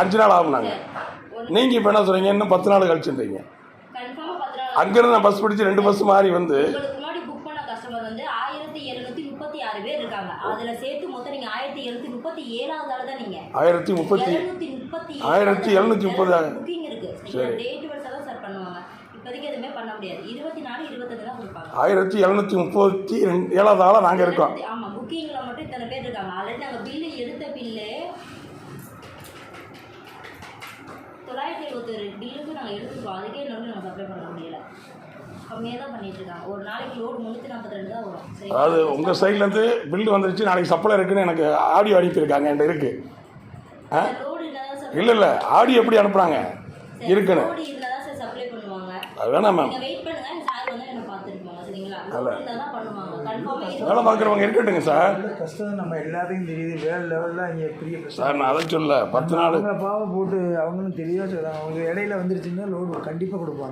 5 நாள் ஆகும். நாங்கள் நீங்கள் இப்போ என்ன சொல்கிறீங்க, இன்னும் 10 நாள் கழிச்சுன்றீங்க. அங்கேருந்து நான் பஸ் பிடிச்சி 2 பஸ் மாறி வந்து முன்னாடி புக் பண்ண கஸ்டமர் வந்து 1736 பேர் இருக்காங்க. அதுல சேர்த்து மொத்தம் நீங்க 1737வது ஆளு தான் நீங்க. 1730 புக்கிங் இருக்கு. டேட் வைஸா தான் சார் பண்ணுவாங்க. இப்போதைக்கு எதுவுமே பண்ண முடியாது. 24 25 தான் கொடுப்பாங்க. 1737வது ஆளா நாங்கள் இருக்கோம். ஆமா, புக்கிங்ல மட்டும் இத்தனை பேர் இருக்காங்க. ஆல்ரெடி நாங்கள் பில்லு எடுத்த பில்லு 971 பில்லுக்கு நாங்கள் எடுத்துருக்கோம். அதுக்கே இன்னொன்று நாங்கள் சப்ளை பண்ண முடியல. கம்மியாக தான் பண்ணிட்டு இருக்காங்க. ஒரு நாளைக்கு லோடு 342 தான் வரும். அதாவது உங்கள் சைட்லேருந்து பில்லு வந்துருச்சு, நாளைக்கு சப்ளை இருக்குன்னு எனக்கு ஆடியோ அனுப்பியிருக்காங்க. என்கிட்ட இருக்கு. இல்லை இல்லை, ஆடியோ எப்படி அனுப்புகிறாங்க இருக்குன்னு சப்ளை பண்ணுவாங்க. அது வேணாம் மேம். வெயிட் பண்ணுங்க, சார் வந்து என்ன பார்த்துருப்பாங்க. சரிங்களா? தான் பண்ணுவாங்க. கன்ஃபார்மாக வேலை பார்க்குறவங்க இருக்கட்டுங்க சார். கஷ்டம் நம்ம எல்லாத்தையும் தெரியுது. வேறு லெவலில் இங்கே பெரிய சார் நான் அதை சொல்ல 10 நாள் பாவம் போட்டு அவங்களும் தெளிவாக சொல்கிறாங்க. அவங்க இடையில வந்துருச்சுன்னா லோடு கண்டிப்பாக கொடுப்பாங்க.